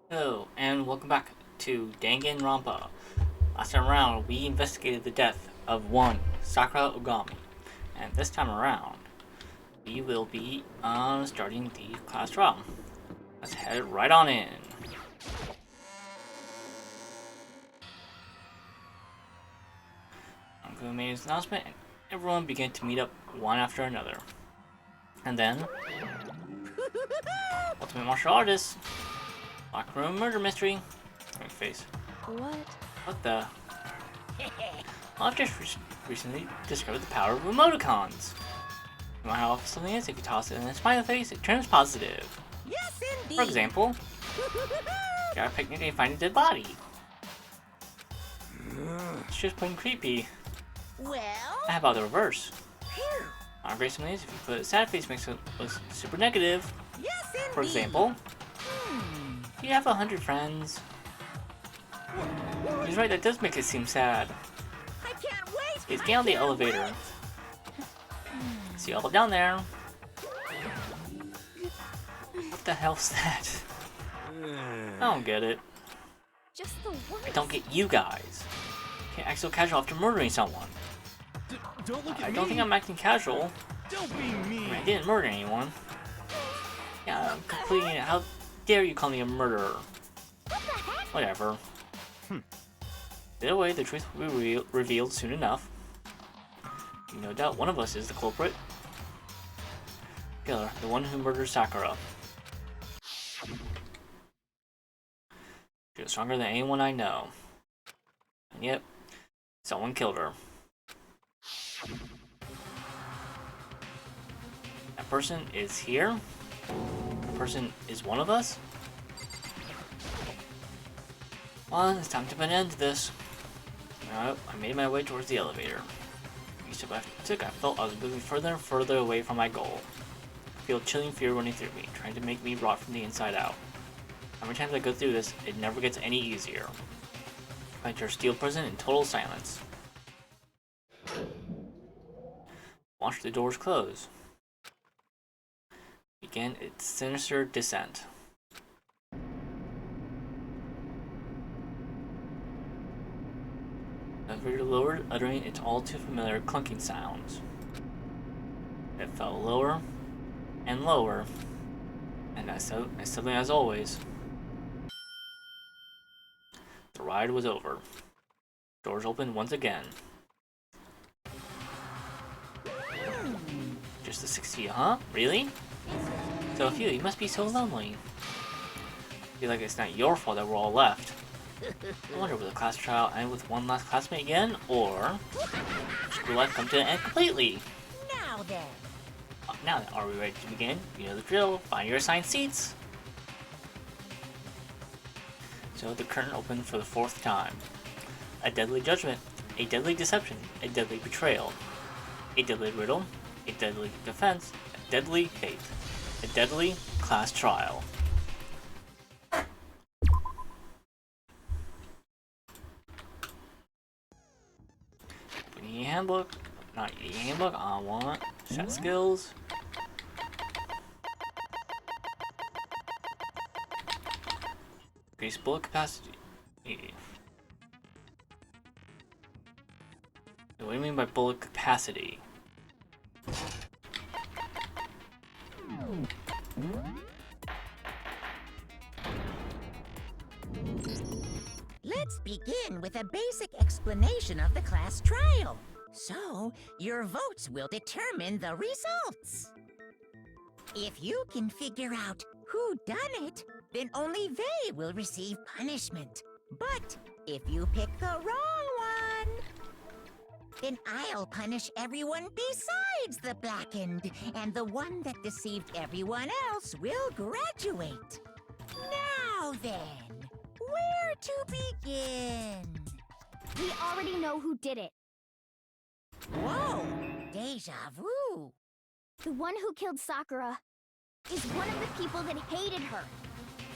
Hello, and welcome back to Danganronpa. Last time around, we investigated the death of one Sakura Ogami, and this time around, we will be starting the class trial. Let's head right on in. Uncle made his announcement, and everyone began to meet up one after another. And then, Ultimate Martial Artist, Locker Room Murder Mystery. Face. What the? Well, I've just recently discovered the power of emoticons. No matter how awful something is, if you toss it in a smiley face, it turns positive. Yes, indeed. For example, got a picnic and find a dead body. It's just plain creepy. Well, How about the reverse? here. On great something is, if you put a sad face, makes it look super negative. Yes, indeed. For example, if you have 100 friends. He's right, that does make it seem sad. I can't wait. It's down the elevator. See all down there. What the hell's that? I don't get it. Just the worst. I don't get you guys. Can't act so casual after murdering someone. Don't look at I me. don't think I'm acting casual. Don't be mean. I didn't murder anyone. Yeah, I'm completely. How dare you call me a murderer? Whatever. Either way, the truth will be revealed soon enough. No doubt one of us is the culprit. Killer, the one who murdered Sakura. She was stronger than anyone I know. And yet, someone killed her. That person is here? That person is one of us? Well, it's time to put an end to this. I made my way towards the elevator. Each step I took, I felt I was moving further and further away from my goal. I feel chilling fear running through me, trying to make me rot from the inside out. How many times I go through this, it never gets any easier. I enter a steel prison in total silence. Watch the doors close. Began its sinister descent. The elevator lowered, uttering its all too familiar clunking sounds. It fell lower and lower, and as suddenly as always, the ride was over. Doors opened once again. Just the 60, huh? Really? So few, you must be so lonely. I feel like it's not your fault that we're all left. I wonder, will the class trial end with one last classmate again, or school life come to an end completely? Now then. Now then, are we ready to begin? You know the drill. Find your assigned seats. So the curtain opened for the fourth time. A deadly judgment, a deadly deception, a deadly betrayal, a deadly riddle, a deadly defense, a deadly fate, a deadly class trial. Handbook, not your handbook. I want set skills. Increase bullet capacity. What do you mean by bullet capacity? Let's begin with a basic explanation of the class trial. So, your votes will determine the results. If you can figure out who done it, then only they will receive punishment. But if you pick the wrong one, then I'll punish everyone besides the blackened, and the one that deceived everyone else will graduate. Now then, where to begin? We already know who did it. Whoa! Deja vu! The one who killed Sakura is one of the people that hated her.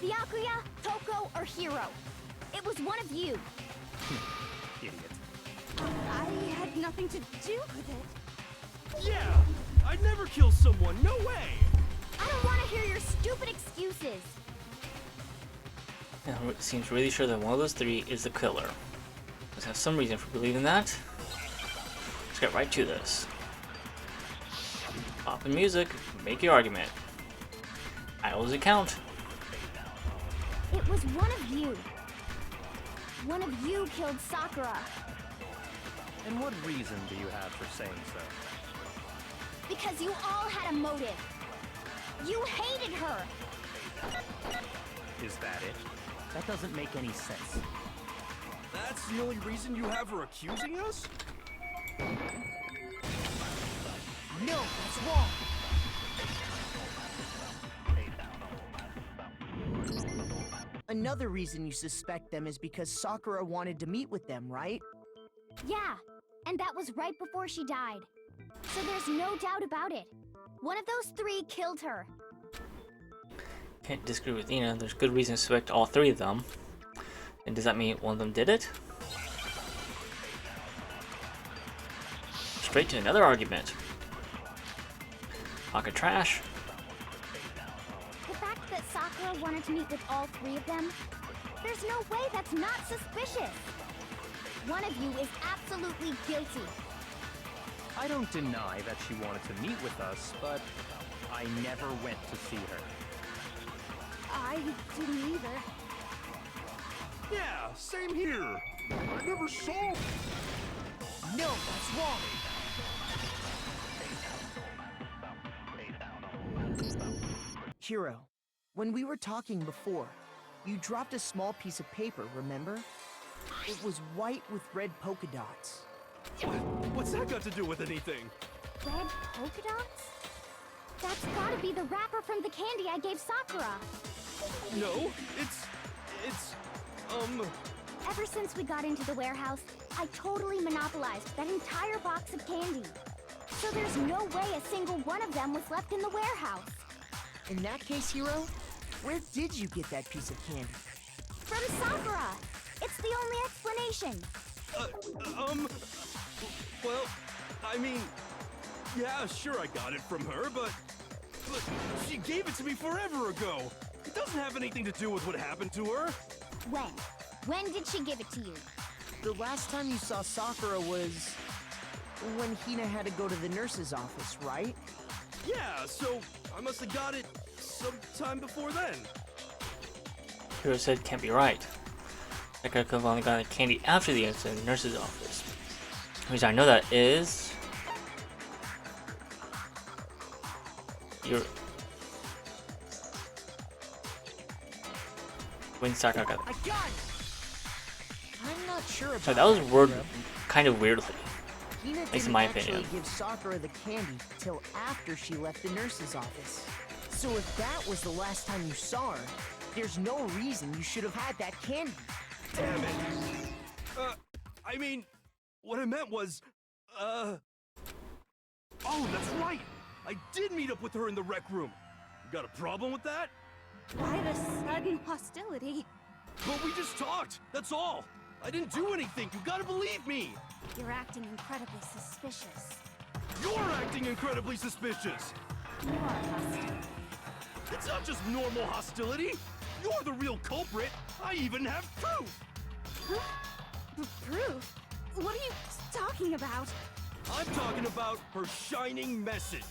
Byakuya, Toko, or Hiro. It was one of you. Idiot. I had nothing to do with it. Yeah! I'd never kill someone, no way! I don't want to hear your stupid excuses. And it seems really sure that one of those three is the killer. Let's have some reason for believing that. Let's get right to this. Pop the music, make your argument. Idols account. It was one of you. One of you killed Sakura. And what reason do you have for saying so? Because you all had a motive. You hated her. Is that it? That doesn't make any sense. That's the only reason you have her accusing us? No, that's wrong. Another reason you suspect them is because Sakura wanted to meet with them, right? Yeah, and that was right before she died. So there's no doubt about it. One of those three killed her. Can't disagree with Ina. There's good reason to suspect all three of them. And does that mean one of them did it? Straight to another argument. Pocket trash. The fact that Sakura wanted to meet with all three of them, there's no way that's not suspicious. One of you is absolutely guilty. I don't deny that she wanted to meet with us, but I never went to see her. I didn't either. Yeah, same here. I never saw. No, that's wrong. Hiro, when we were talking before, you dropped a small piece of paper, remember? It was white with red polka dots. What's that got to do with anything? Red polka dots? That's gotta be the wrapper from the candy I gave Sakura. No, it's, Ever since we got into the warehouse, I totally monopolized that entire box of candy. So there's no way a single one of them was left in the warehouse. In that case, Hiro, where did you get that piece of candy? From Sakura! It's the only explanation. Well, I mean, yeah, sure I got it from her, but she gave it to me forever ago. It doesn't have anything to do with what happened to her. When? When did she give it to you? The last time you saw Sakura was when Hina had to go to the nurse's office, right? Yeah, so I must have got it sometime before then. Hiro said can't be right. That guy could have only gotten the candy after the incident in the nurse's office. The reason I know that is when Sakura got I got it! I'm not sure about so that was worded Hiro. kind of weirdly. Hina At least in didn't my actually opinion. give Sakura the candy till after she left the nurse's office. So if that was the last time you saw her, there's no reason you should have had that candy. Damn it. I mean, what I meant was, oh, that's right. I did meet up with her in the rec room. You got a problem with that? Why the sudden hostility? But we just talked, that's all. I didn't do anything, you gotta believe me. You're acting incredibly suspicious. You're acting incredibly suspicious. You are hostile. It's not just normal hostility. You're the real culprit. I even have proof. Huh? Proof? What are you talking about? I'm talking about her shining message.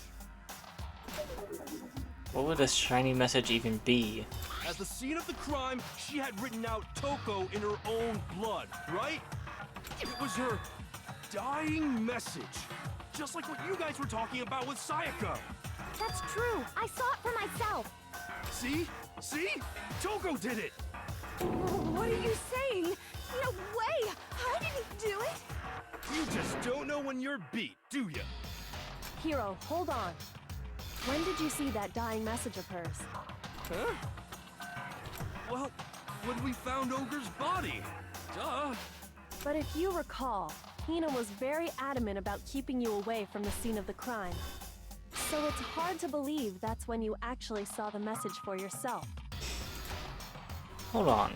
What would a shiny message even be? At the scene of the crime, she had written out Toko in her own blood, right? It was her dying message. Just like what you guys were talking about with Sayaka. That's true. I saw it for myself. See? See? Toko did it! What are you saying? No way! I didn't do it! You just don't know when you're beat, do ya? Hiro, hold on. When did you see that dying message of hers? Huh? Well, when we found Ogre's body. Duh. But if you recall, Hina was very adamant about keeping you away from the scene of the crime. So it's hard to believe that's when you actually saw the message for yourself. Hold on.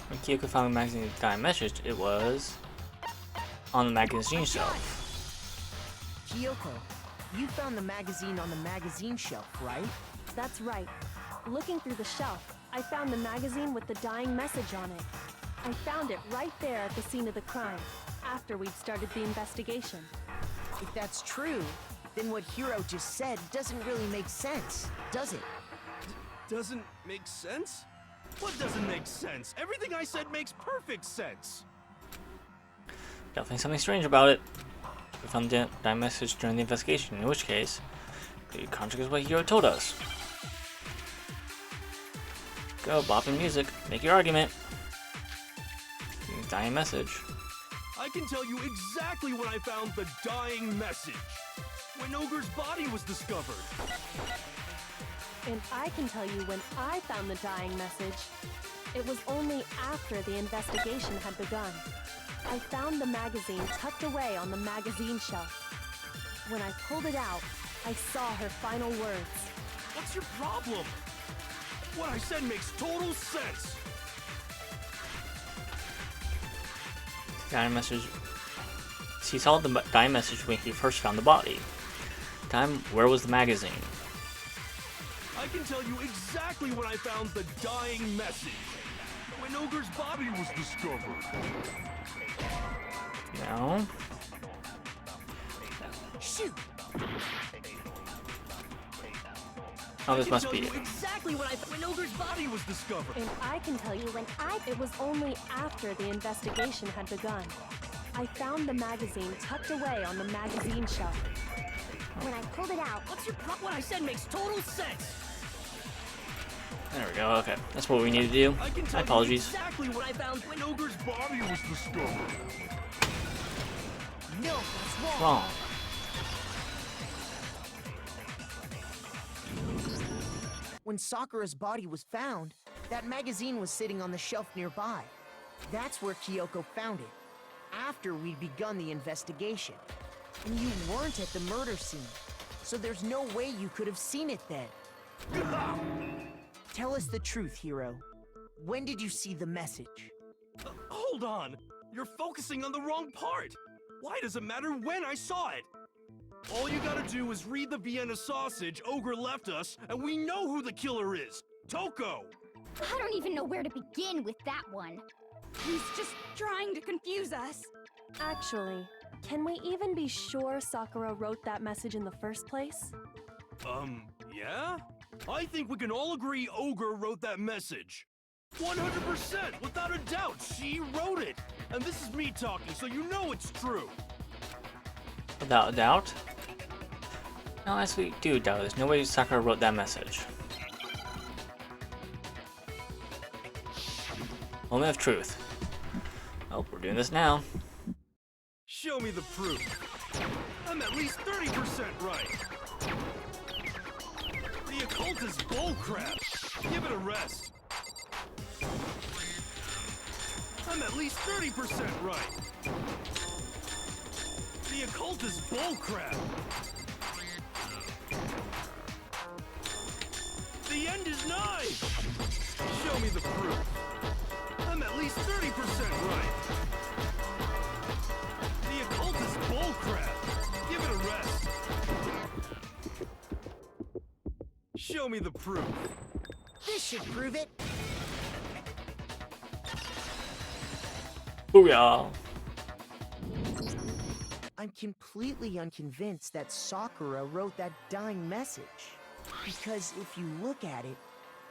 When Kyoko found the magazine with the dying message, it was on the magazine shelf. Kyoko, you found the magazine on the magazine shelf, right? That's right. Looking through the shelf, I found the magazine with the dying message on it. I found it right there at the scene of the crime, after we'd started the investigation. If that's true, then what Hiro just said doesn't really make sense, does it? Doesn't make sense? What doesn't make sense? Everything I said makes perfect sense. Definitely something strange about it. We found the dying message during the investigation, in which case, it contradicts what Hiro told us. Go, bop in music. Make your argument. Dying message. I can tell you exactly when I found the dying message. When Ogre's body was discovered. And I can tell you when I found the dying message. It was only after the investigation had begun. I found the magazine tucked away on the magazine shelf. When I pulled it out, I saw her final words. What's your problem? What I said makes total sense. Dying message. He saw the dying message when he first found the body. Where was the magazine? I can tell you exactly when I found the dying message. When Ogre's body was discovered. No. Shoot! Oh, this must be I it. can tell you exactly when Ogre's body was discovered. And I can tell you when it was only after the investigation had begun. I found the magazine tucked away on the magazine shelf. When I pulled it out, What's your problem? What I said makes total sense. There we go. Okay, that's what we need to do. I can My tell you apologies. exactly what I found when Ogre's body was discovered. No, that's wrong. Wrong. When Sakura's body was found, that magazine was sitting on the shelf nearby. That's where Kyoko found it, after we'd begun the investigation. And you weren't at the murder scene, so there's no way you could have seen it then. Tell us the truth, Hiro. When did you see the message? Hold on. You're focusing on the wrong part. Why does it matter when I saw it? All you gotta do is read the Vienna sausage Ogre left us, and we know who the killer is. Toko! I don't even know where to begin with that one. He's just trying to confuse us. Actually, can we even be sure Sakura wrote that message in the first place? Yeah? I think we can all agree Ogre wrote that message. 100%, without a doubt, she wrote it. And this is me talking, so you know it's true. Without a doubt. No, as we do doubt, there's no way Sakura wrote that message. Moment of truth. Oh, we're doing this now. Show me the proof. I'm at least 30% right. The occult is bullcrap. Give it a rest. I'm at least 30% right. The occult is bullcrap. The end is nigh. Show me the proof. I'm at least 30% right. The occult is bullcrap. Give it a rest. Show me the proof. This should prove it. Booyah! I'm completely unconvinced that Sakura wrote that dying message. Because if you look at it,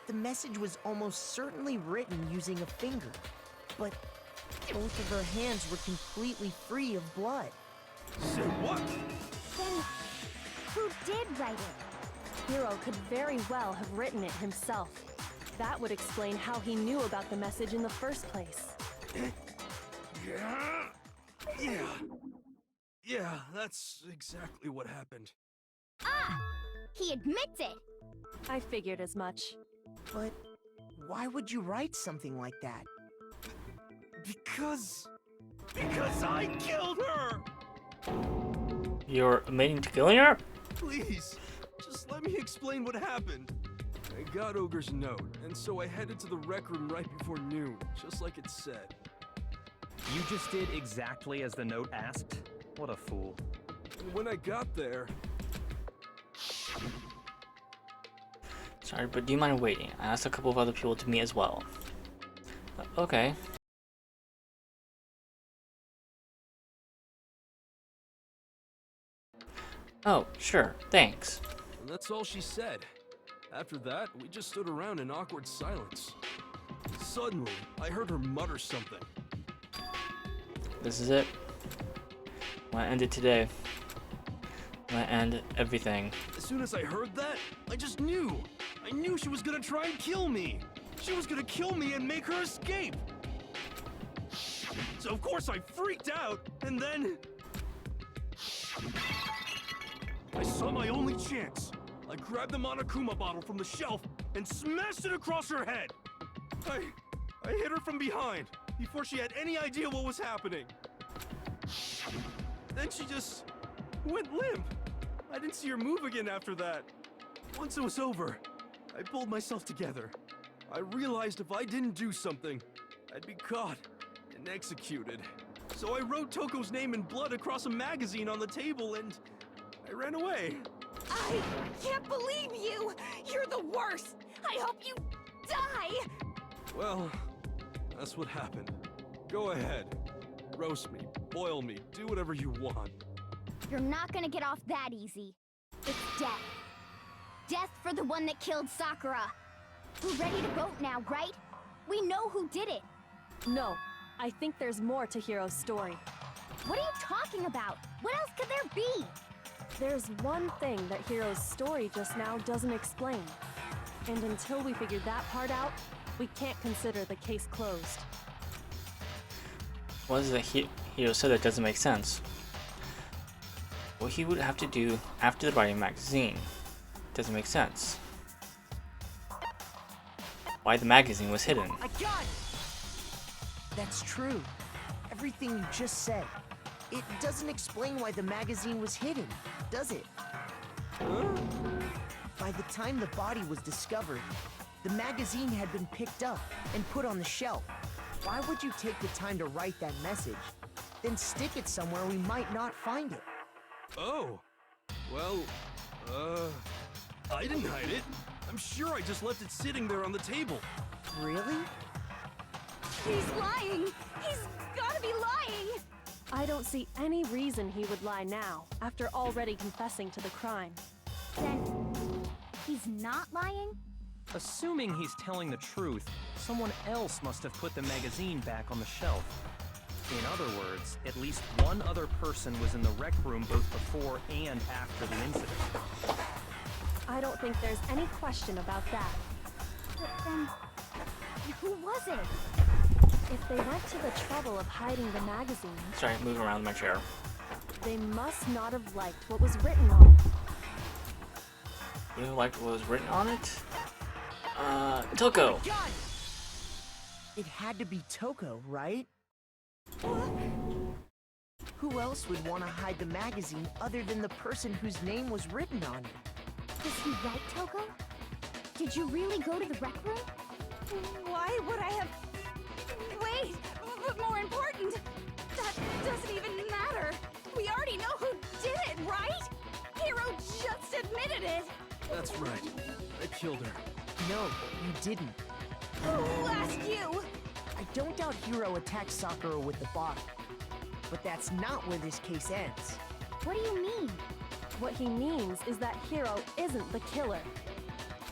the message was almost certainly written using a finger. But both of her hands were completely free of blood. Say what? Then, who did write it? Hiro could very well have written it himself. That would explain how he knew about the message in the first place. Yeah, that's exactly what happened. Ah! He admits it! I figured as much. But why would you write something like that? Because I killed her! You're admitting to killing her? Please, just let me explain what happened. I got Ogre's note, and so I headed to the rec room right before noon, just like it said. You just did exactly as the note asked? What a fool. And when I got there... Sorry, but do you mind waiting? I asked a couple of other people to meet as well. Okay. Oh, sure, thanks. And that's all she said. After that, we just stood around in awkward silence. Suddenly, I heard her mutter something. This is it. I'm gonna end it today. I'm gonna end everything. As soon as I heard that, I just knew. I knew she was gonna try and kill me. She was gonna kill me and make her escape. So of course I freaked out, and then I saw my only chance. I grabbed the Monokuma bottle from the shelf and smashed it across her head. I hit her from behind before she had any idea what was happening. Then she just went limp. I didn't see her move again after that. Once it was over, I pulled myself together. I realized if I didn't do something, I'd be caught and executed. So I wrote Toko's name in blood across a magazine on the table and I ran away. I can't believe you! You're the worst! I hope you die! Well, that's what happened. Go ahead. Roast me, boil me, do whatever you want. You're not gonna get off that easy. It's death. Death for the one that killed Sakura. We're ready to vote now, right? We know who did it. No, I think there's more to Hiro's story. What are you talking about? What else could there be? There's one thing that Hiro's story just now doesn't explain. And until we figure that part out, we can't consider the case closed. What is it Hiro said that doesn't make sense? What he would have to do after the writing magazine doesn't make sense. Why the magazine was hidden. I got it! That's true. Everything you just said. It doesn't explain why the magazine was hidden, does it? By the time the body was discovered, the magazine had been picked up and put on the shelf. Why would you take the time to write that message, then stick it somewhere we might not find it? Oh. Well, I didn't hide it. I'm sure I just left it sitting there on the table. Really? He's lying! He's gotta be lying! I don't see any reason he would lie now, after already confessing to the crime. Then, he's not lying? Assuming he's telling the truth, someone else must have put the magazine back on the shelf. In other words, at least one other person was in the rec room both before and after the incident. I don't think there's any question about that. But then, who was it? If they went to the trouble of hiding the magazine, Sorry, moving around in my chair. they must not have liked what was written on it. Would you like what was written on it? Toko! God! It had to be Toko, right? Who else would want to hide the magazine other than the person whose name was written on it? Was he right, Toko? Did you really go to the rec room? Why would I have... Wait! But more important, that doesn't even matter! We already know who did it, right? Hiro just admitted it! That's right. I killed her. No, you didn't. Who asked you? I don't doubt Hiro attacked Sakura with the bottle. But that's not where this case ends. What do you mean? What he means is that Hiro isn't the killer.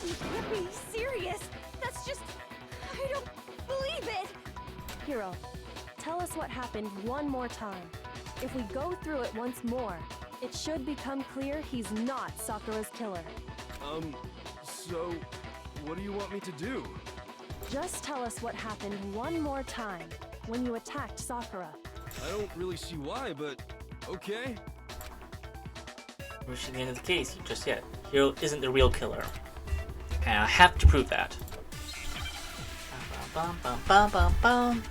You can't be serious! That's just... I don't believe it! Hiro, tell us what happened one more time. If we go through it once more, it should become clear he's not Sakura's killer. So, what do you want me to do? Just tell us what happened one more time when you attacked Sakura. I don't really see why, but okay. We're reaching the end of the case just yet. Hiro isn't the real killer. And I have to prove that. Bum, bum, bum, bum, bum.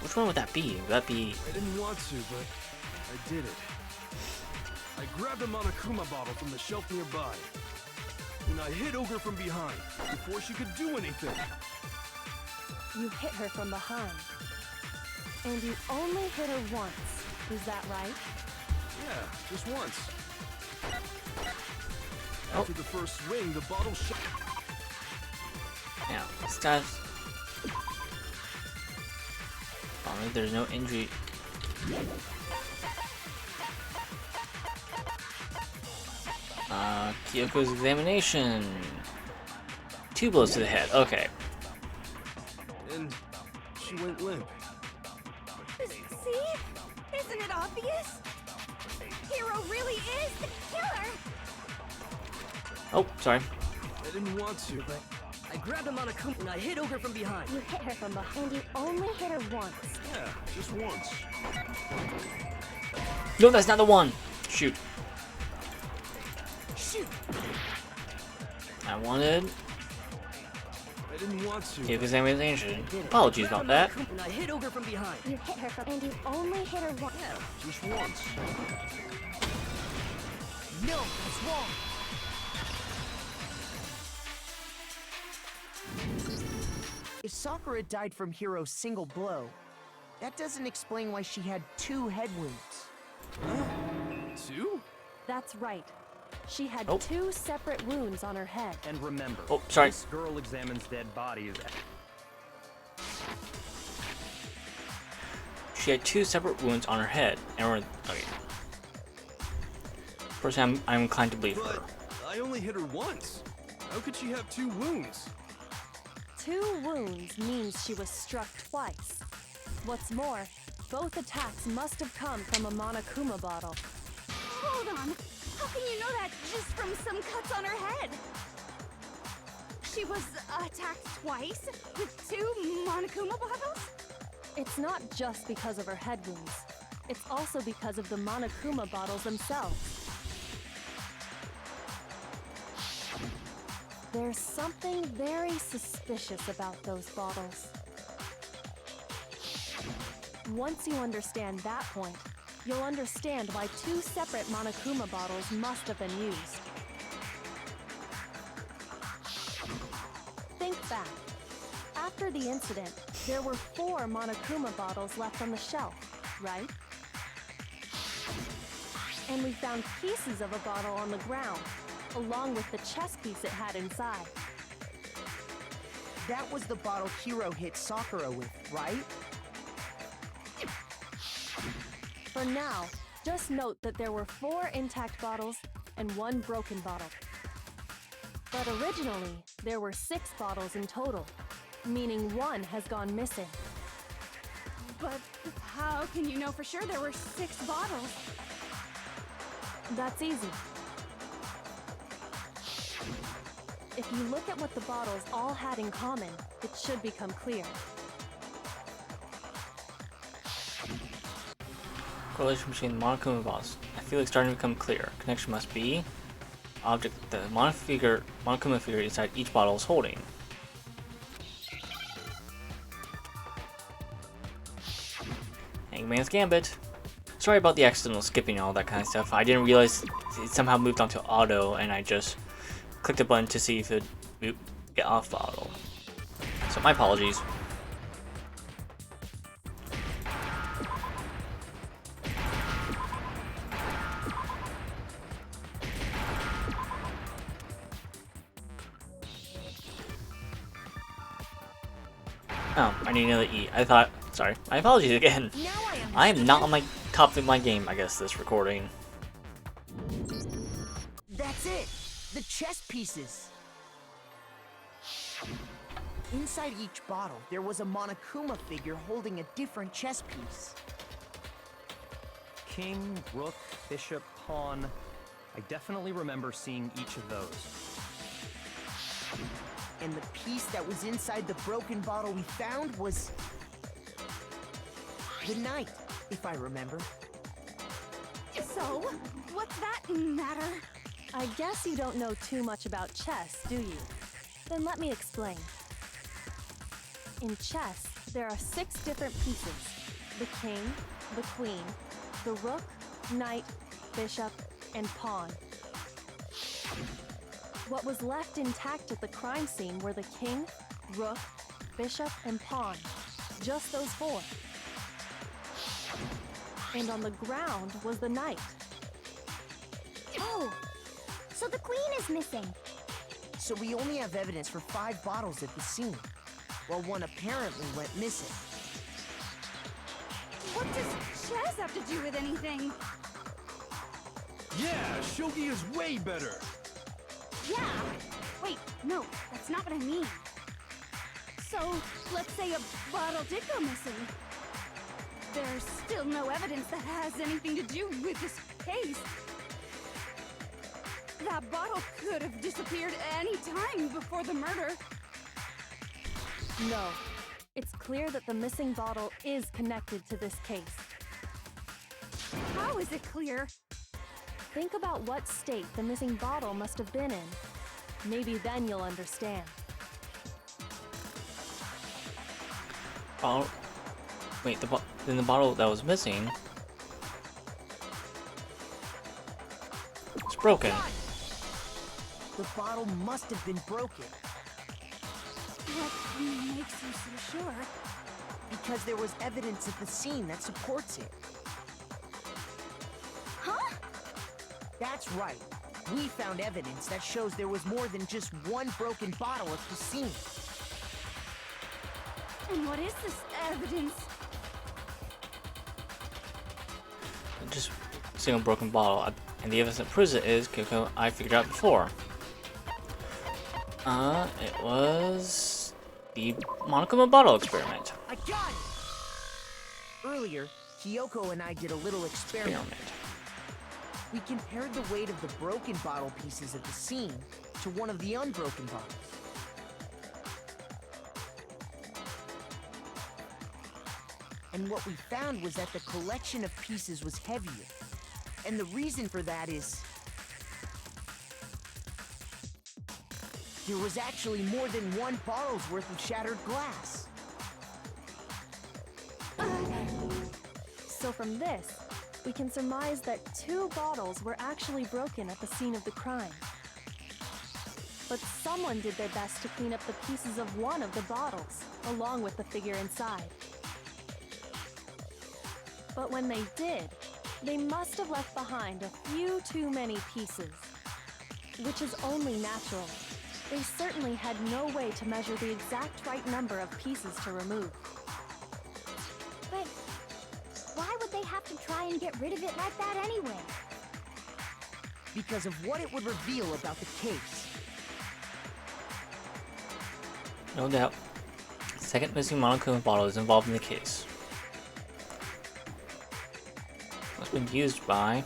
Which one would that be? Would that be... I didn't want to, but I did it. I grabbed a Monokuma bottle from the shelf nearby, and I hit Ogre from behind before she could do anything. You hit her from behind. And you only hit her once. Is that right? Yeah, just once. After the first swing, the bottle shot. Now, this guy's... Finally, there's no injury. Kyoko's examination. 2 blows to the head. Okay. And she went limp. See? Isn't it obvious? Hiro really is the killer! Oh, sorry. I didn't want to, but I grabbed him on a coop and I hit Ogre from behind. You hit her from behind. You only hit her once. yeah, just once. No, that's not the one. Shoot. Shoot! I wanted I didn't want to. Kyoko's examination. Apologies about that. And I hit Ogre from behind. You hit her from, and you only hit her once. Yeah, just once. No, that's wrong. If Sakura died from Hiro's single blow, that doesn't explain why she had 2 head wounds. 2? That's right. She had Oh. 2 separate wounds on her head. And remember, Oh, sorry. this girl examines dead bodies. She had 2 separate wounds on her head, and we're okay. Personally, I'm inclined to believe her. But I only hit her once. How could she have 2 wounds? 2 wounds means she was struck twice. What's more, both attacks must have come from a Monokuma bottle. Hold on. How can you know that just from some cuts on her head? She was attacked twice with 2 Monokuma bottles? It's not just because of her head wounds. It's also because of the Monokuma bottles themselves. There's something very suspicious about those bottles. Once you understand that point, you'll understand why 2 separate Monokuma bottles must have been used. Think back. After the incident, there were 4 Monokuma bottles left on the shelf, right? And we found pieces of a bottle on the ground, along with the chess piece it had inside. That was the bottle Hiro hit Sakura with, right? For now, just note that there were 4 intact bottles and 1 broken bottle. But originally, there were 6 bottles in total, meaning 1 has gone missing. But how can you know for sure there were 6 bottles? That's easy. If you look at what the bottles all had in common, it should become clear. Correlation between the Monokuma bottles. I feel like starting to become clear. Connection must be object the Monokuma figure inside each bottle is holding. Hangman's Gambit. Sorry about the accidental skipping and all that kind of stuff. I didn't realize it somehow moved onto auto, and I just clicked a button to see if it would get off auto. So my apologies. Oh, I need another E. I thought. Sorry. My apologies again. Now I am not on my top of my game, I guess, this recording. That's it! The chess pieces! Inside each bottle, there was a Monokuma figure holding a different chess piece. King, rook, bishop, pawn. I definitely remember seeing each of those. And the piece that was inside the broken bottle we found was... the knight, if I remember. So, what's that matter? I guess you don't know too much about chess, do you? Then let me explain. In chess, there are 6 different pieces. The king, the queen, the rook, knight, bishop, and pawn. What was left intact at the crime scene were the king, rook, bishop, and pawn. Just those 4. and on the ground was the knight. Oh, so the queen is missing. So we only have evidence for 5 bottles at the scene, while one apparently went missing. What does chess have to do with anything? Yeah, shogi is way better. Yeah. Wait, no, that's not what I mean. So, let's say a bottle did go missing. There's still no evidence that has anything to do with this case. That bottle could have disappeared any time before the murder. No. It's clear that the missing bottle is connected to this case. How is it clear? Think about what state the missing bottle must have been in. Maybe then you'll understand. Oh, wait, then the bottle that was missing is broken. The bottle must have been broken. What makes you so sure? Because there was evidence at the scene that supports it. Huh? That's right. We found evidence that shows there was more than just one broken bottle at the scene. And what is this evidence? Just a single broken bottle, and the evidence that proves it is Kyoko. I figured out before. It was the Monokuma bottle experiment. I got it! Earlier, Kyoko and I did a little experiment. We compared the weight of the broken bottle pieces at the scene to one of the unbroken bottles. And what we found was that the collection of pieces was heavier. And the reason for that is there was actually more than one bottle's worth of shattered glass. So from this, we can surmise that 2 bottles were actually broken at the scene of the crime. But someone did their best to clean up the pieces of one of the bottles, along with the figure inside. But when they did, they must have left behind a few too many pieces, which is only natural. They certainly had no way to measure the exact right number of pieces to remove. But why would they have to try and get rid of it like that anyway? Because of what it would reveal about the case. No doubt. The second missing Monokuma bottle is involved in the case. It's been used by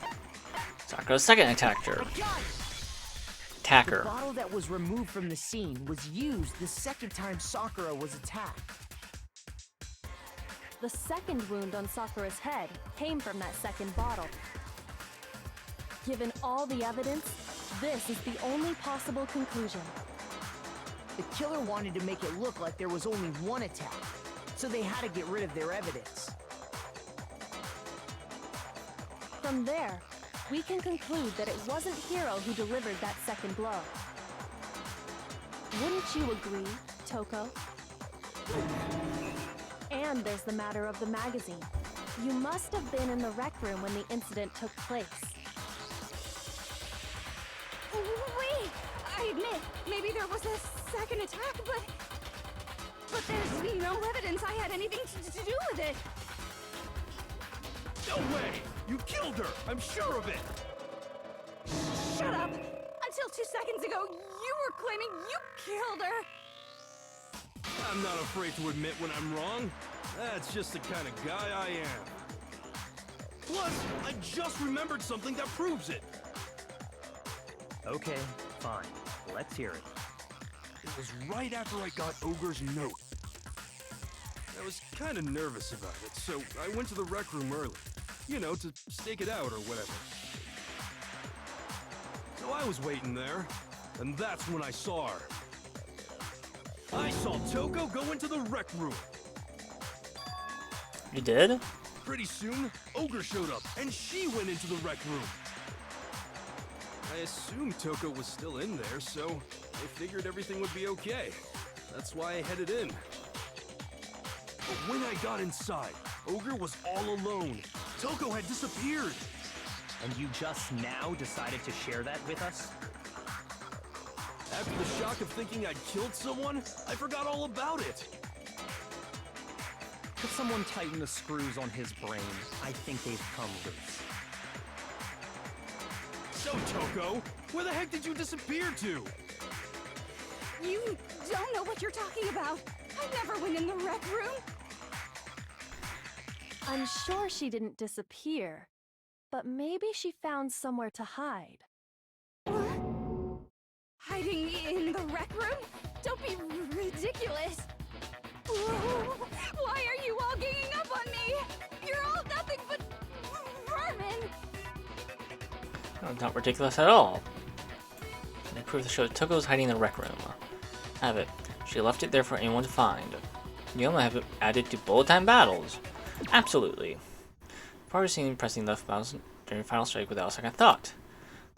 Sakura's second attacker. The bottle that was removed from the scene was used the second time Sakura was attacked. The second wound on Sakura's head came from that second bottle. Given all the evidence, this is the only possible conclusion. The killer wanted to make it look like there was only one attack, so they had to get rid of their evidence. From there, we can conclude that it wasn't Hiro who delivered that second blow. Wouldn't you agree, Toko? And there's the matter of the magazine. You must have been in the rec room when the incident took place. Wait! I admit, maybe there was a second attack, but there's no evidence I had anything to do with it. No way! You killed her! I'm sure of it! Shut up! Until 2 seconds ago, you were claiming you killed her! I'm not afraid to admit when I'm wrong. That's just the kind of guy I am. Plus, I just remembered something that proves it. Okay, fine. Let's hear it. It was right after I got Ogre's note. I was kind of nervous about it, so I went to the rec room early. You know, to stake it out or whatever. So I was waiting there, and that's when I saw her. I saw Toko go into the rec room. You did? Pretty soon, Ogre showed up, and she went into the rec room. I assumed Toko was still in there, so I figured everything would be okay. That's why I headed in. But when I got inside, Ogre was all alone. Toko had disappeared. And you just now decided to share that with us? After the shock of thinking I'd killed someone, I forgot all about it. Could someone tighten the screws on his brain? I think they've come loose. So, Toko, where the heck did you disappear to? You don't know what you're talking about. I never went in the rec room. I'm sure she didn't disappear, but maybe she found somewhere to hide. Hiding in the rec room? Don't be ridiculous. Why are you all ganging up on me? You're all nothing but vermin. No, not ridiculous at all. They prove the show Toko's hiding in the rec room. Have it. She left it there for anyone to find. You only have it added to bullet time battles. Absolutely. Probably seen pressing left mouse during final strike without a second thought.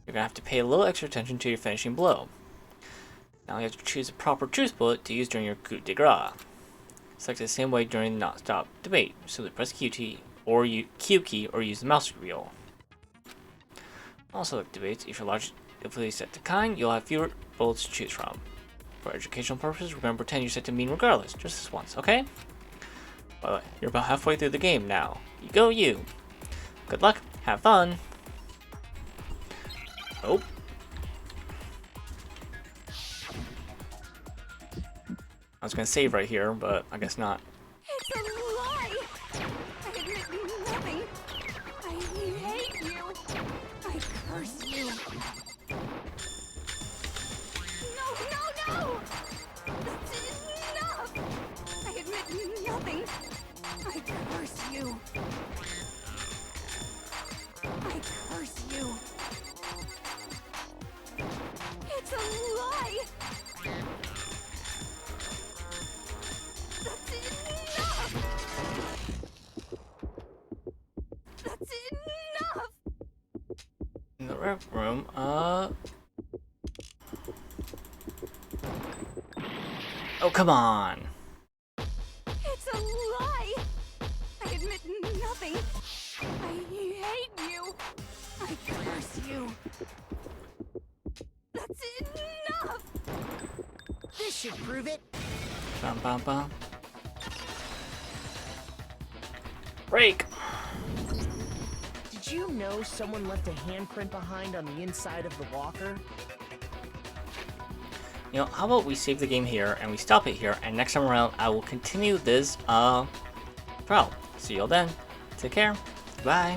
You're gonna have to pay a little extra attention to your finishing blow. Now you have to choose a proper truce bullet to use during your coup de grace. Select the same way during the non-stop debate. Simply press Q key or use the mouse wheel. Also, like debates, if you're logically set to kind, you'll have fewer bullets to choose from. For educational purposes, remember pretend you're set to mean regardless, just this once, okay? By the way, you're about halfway through the game now. You go, you! Good luck, have fun! Oh. I was gonna save right here, but I guess not. It's a lie! I admit nothing. I hate you. I curse you. No! That's enough! I admit nothing. I curse you. I curse you. It's a lie! That's enough! That's enough! In the rec room, oh, come on! It's a lie! I admit nothing. I hate you. I curse you. That's enough! This should prove it. Bum bum bum. Break! Did you know someone left a handprint behind on the inside of the walker? You know, how about we save the game here and we stop it here, and next time around I will continue this trial. See you all then. Take care. Bye.